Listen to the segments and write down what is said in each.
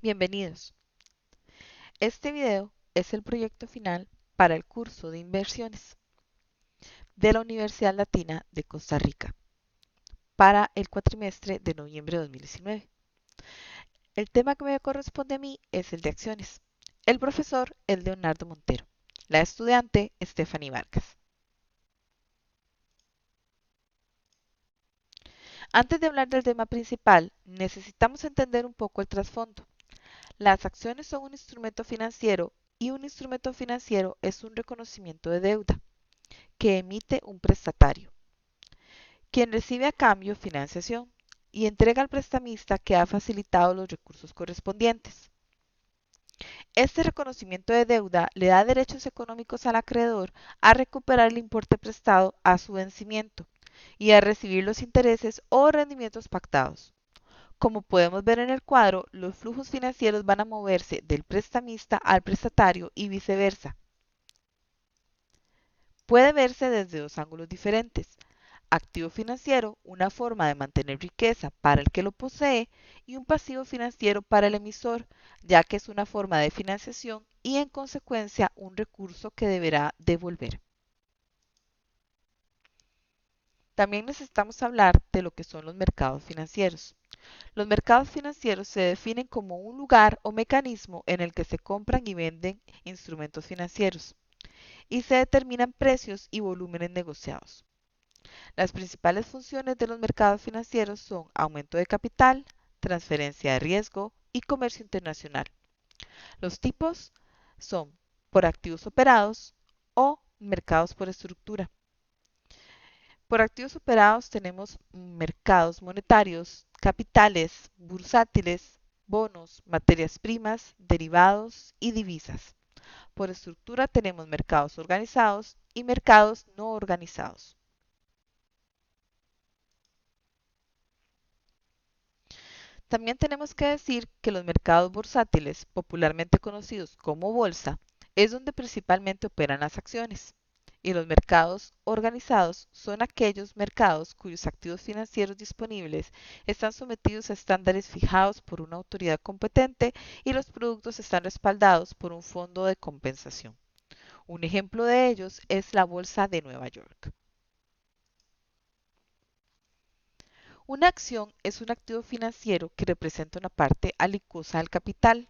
Bienvenidos. Este video es el proyecto final para el curso de inversiones de la Universidad Latina de Costa Rica para el cuatrimestre de noviembre de 2019. El tema que me corresponde a mí es el de acciones. El profesor es Leonardo Montero, la estudiante Stephanie Vargas. Antes de hablar del tema principal, necesitamos entender un poco el trasfondo. Las acciones son un instrumento financiero y un instrumento financiero es un reconocimiento de deuda que emite un prestatario, quien recibe a cambio financiación y entrega al prestamista que ha facilitado los recursos correspondientes. Este reconocimiento de deuda le da derechos económicos al acreedor a recuperar el importe prestado a su vencimiento y a recibir los intereses o rendimientos pactados. Como podemos ver en el cuadro, los flujos financieros van a moverse del prestamista al prestatario y viceversa. Puede verse desde dos ángulos diferentes. Activo financiero, una forma de mantener riqueza para el que lo posee, y un pasivo financiero para el emisor, ya que es una forma de financiación y en consecuencia un recurso que deberá devolver. También necesitamos hablar de lo que son los mercados financieros. Los mercados financieros se definen como un lugar o mecanismo en el que se compran y venden instrumentos financieros y se determinan precios y volúmenes negociados. Las principales funciones de los mercados financieros son aumento de capital, transferencia de riesgo y comercio internacional. Los tipos son por activos operados o mercados por estructura. Por activos operados tenemos mercados monetarios, capitales, bursátiles, bonos, materias primas, derivados y divisas. Por estructura tenemos mercados organizados y mercados no organizados. También tenemos que decir que los mercados bursátiles, popularmente conocidos como bolsa, es donde principalmente operan las acciones. Y los mercados organizados son aquellos mercados cuyos activos financieros disponibles están sometidos a estándares fijados por una autoridad competente y los productos están respaldados por un fondo de compensación. Un ejemplo de ellos es la Bolsa de Nueva York. Una acción es un activo financiero que representa una parte alicosa del capital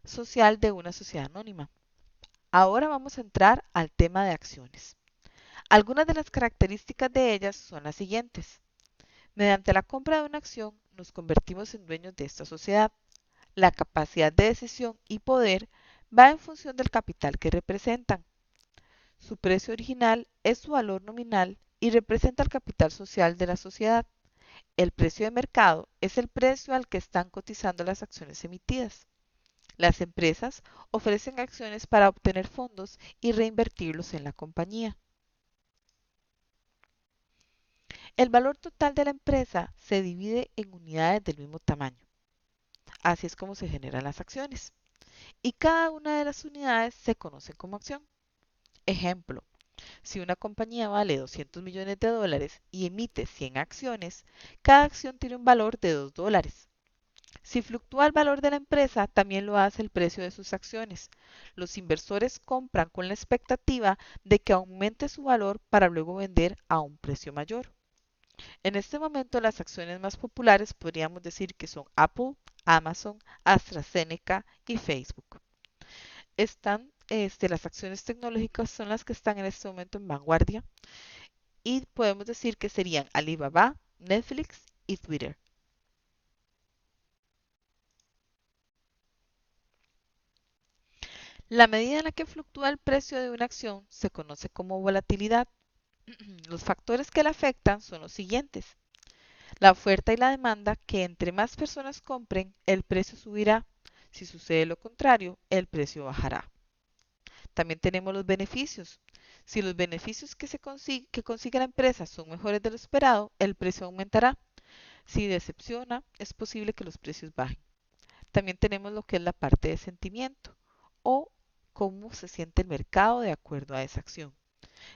social de una sociedad anónima. Ahora vamos a entrar al tema de acciones. Algunas de las características de ellas son las siguientes. Mediante la compra de una acción nos convertimos en dueños de esta sociedad. La capacidad de decisión y poder va en función del capital que representan. Su precio original es su valor nominal y representa el capital social de la sociedad. El precio de mercado es el precio al que están cotizando las acciones emitidas. Las empresas ofrecen acciones para obtener fondos y reinvertirlos en la compañía. El valor total de la empresa se divide en unidades del mismo tamaño. Así es como se generan las acciones. Y cada una de las unidades se conoce como acción. Ejemplo, si una compañía vale 200 millones de dólares y emite 100 acciones, cada acción tiene un valor de 2 dólares. Si fluctúa el valor de la empresa, también lo hace el precio de sus acciones. Los inversores compran con la expectativa de que aumente su valor para luego vender a un precio mayor. En este momento, las acciones más populares podríamos decir que son Apple, Amazon, AstraZeneca y Facebook. Las acciones tecnológicas son las que están en este momento en vanguardia y podemos decir que serían Alibaba, Netflix y Twitter. La medida en la que fluctúa el precio de una acción se conoce como volatilidad. Los factores que la afectan son los siguientes. La oferta y la demanda, que entre más personas compren, el precio subirá. Si sucede lo contrario, el precio bajará. También tenemos los beneficios. Si los beneficios que consigue la empresa son mejores de lo esperado, el precio aumentará. Si decepciona, es posible que los precios bajen. También tenemos lo que es la parte de sentimiento o cómo se siente el mercado de acuerdo a esa acción.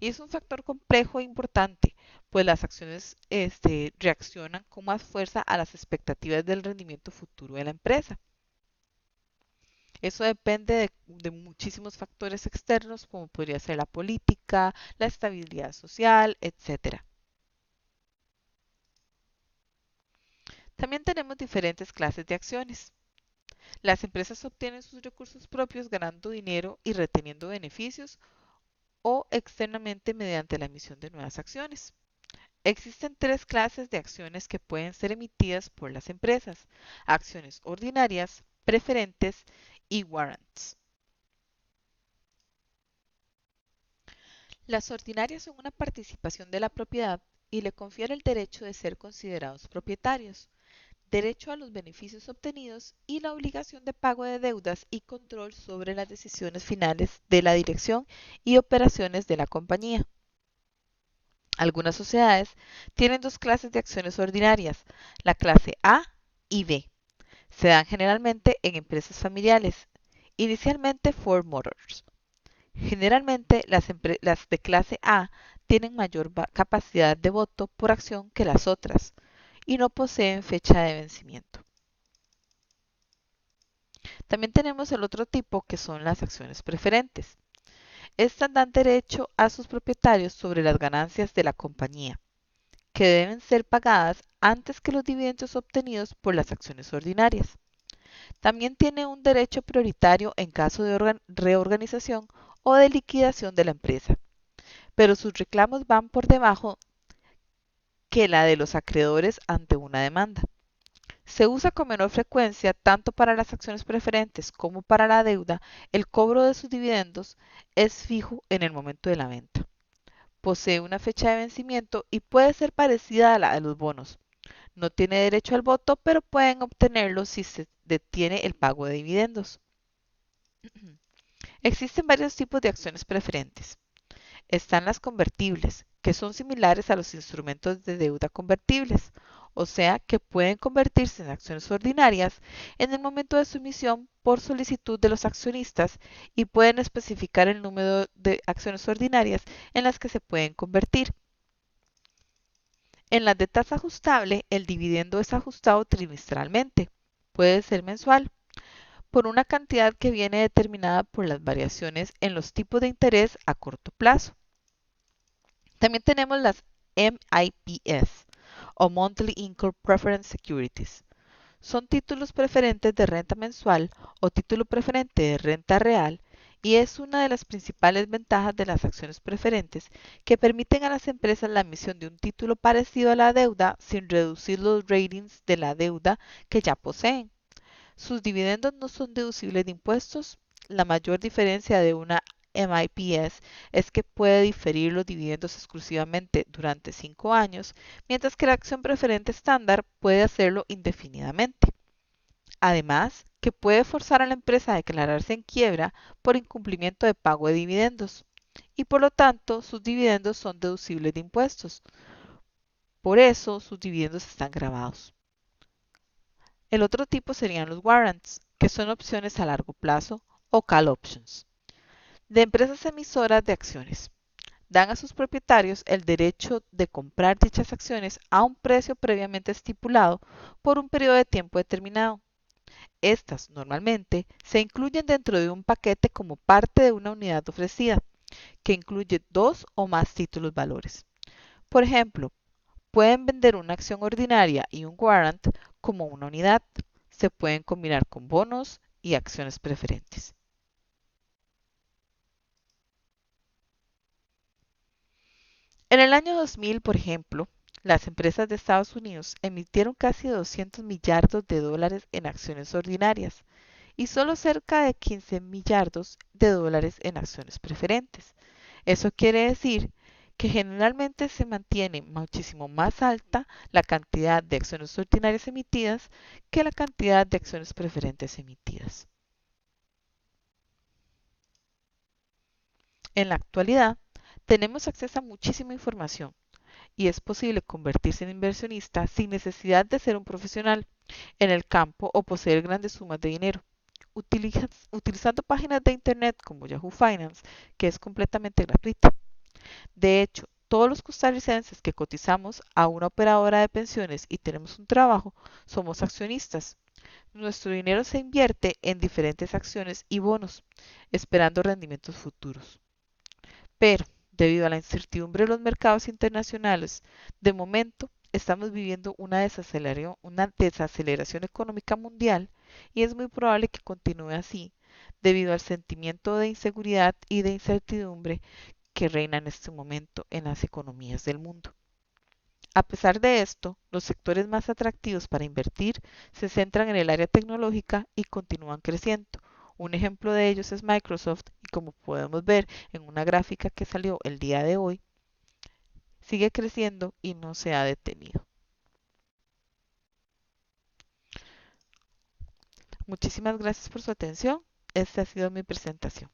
Y es un factor complejo e importante, pues las acciones reaccionan con más fuerza a las expectativas del rendimiento futuro de la empresa. Eso depende de muchísimos factores externos, como podría ser la política, la estabilidad social, etcétera. También tenemos diferentes clases de acciones. Las empresas obtienen sus recursos propios ganando dinero y reteniendo beneficios o externamente mediante la emisión de nuevas acciones. Existen tres clases de acciones que pueden ser emitidas por las empresas: acciones ordinarias, preferentes y warrants. Las ordinarias son una participación de la propiedad y le confiere el derecho de ser considerados propietarios, derecho a los beneficios obtenidos y la obligación de pago de deudas y control sobre las decisiones finales de la dirección y operaciones de la compañía. Algunas sociedades tienen dos clases de acciones ordinarias, la clase A y B. Se dan generalmente en empresas familiares, inicialmente Ford Motors. Generalmente las de clase A tienen mayor capacidad de voto por acción que las otras y no poseen fecha de vencimiento. También tenemos el otro tipo que son las acciones preferentes. Estas dan derecho a sus propietarios sobre las ganancias de la compañía, que deben ser pagadas antes que los dividendos obtenidos por las acciones ordinarias. También tiene un derecho prioritario en caso de reorganización o de liquidación de la empresa, pero sus reclamos van por debajo que la de los acreedores ante una demanda. Se usa con menor frecuencia tanto para las acciones preferentes como para la deuda. El cobro de sus dividendos es fijo en el momento de la venta. Posee una fecha de vencimiento y puede ser parecida a la de los bonos. No tiene derecho al voto, pero pueden obtenerlo si se detiene el pago de dividendos. Existen varios tipos de acciones preferentes. Están las convertibles, que son similares a los instrumentos de deuda convertibles, o sea que pueden convertirse en acciones ordinarias en el momento de su emisión por solicitud de los accionistas y pueden especificar el número de acciones ordinarias en las que se pueden convertir. En las de tasa ajustable, el dividendo es ajustado trimestralmente, puede ser mensual, por una cantidad que viene determinada por las variaciones en los tipos de interés a corto plazo. También tenemos las MIPS o Monthly Income Preference Securities. Son títulos preferentes de renta mensual o título preferente de renta real y es una de las principales ventajas de las acciones preferentes que permiten a las empresas la emisión de un título parecido a la deuda sin reducir los ratings de la deuda que ya poseen. Sus dividendos no son deducibles de impuestos. La mayor diferencia de una MIPS es que puede diferir los dividendos exclusivamente durante 5 años, mientras que la acción preferente estándar puede hacerlo indefinidamente. Además, que puede forzar a la empresa a declararse en quiebra por incumplimiento de pago de dividendos y por lo tanto sus dividendos son deducibles de impuestos. Por eso sus dividendos están grabados. El otro tipo serían los warrants, que son opciones a largo plazo o call options, de empresas emisoras de acciones. Dan a sus propietarios el derecho de comprar dichas acciones a un precio previamente estipulado por un periodo de tiempo determinado. Estas normalmente se incluyen dentro de un paquete como parte de una unidad ofrecida, que incluye dos o más títulos valores. Por ejemplo, pueden vender una acción ordinaria y un warrant como una unidad. Se pueden combinar con bonos y acciones preferentes. En el año 2000, por ejemplo, las empresas de Estados Unidos emitieron casi 200 millardos de dólares en acciones ordinarias y solo cerca de 15 millardos de dólares en acciones preferentes. Eso quiere decir que generalmente se mantiene muchísimo más alta la cantidad de acciones ordinarias emitidas que la cantidad de acciones preferentes emitidas. En la actualidad, tenemos acceso a muchísima información y es posible convertirse en inversionista sin necesidad de ser un profesional en el campo o poseer grandes sumas de dinero. Utilizando páginas de internet como Yahoo Finance, que es completamente gratuita. De hecho, todos los costarricenses que cotizamos a una operadora de pensiones y tenemos un trabajo, somos accionistas. Nuestro dinero se invierte en diferentes acciones y bonos, esperando rendimientos futuros. Pero, debido a la incertidumbre de los mercados internacionales, de momento estamos viviendo una desaceleración económica mundial y es muy probable que continúe así, debido al sentimiento de inseguridad y de incertidumbre que reina en este momento en las economías del mundo. A pesar de esto, los sectores más atractivos para invertir se centran en el área tecnológica y continúan creciendo. Un ejemplo de ellos es Microsoft y como podemos ver en una gráfica que salió el día de hoy, sigue creciendo y no se ha detenido. Muchísimas gracias por su atención. Esta ha sido mi presentación.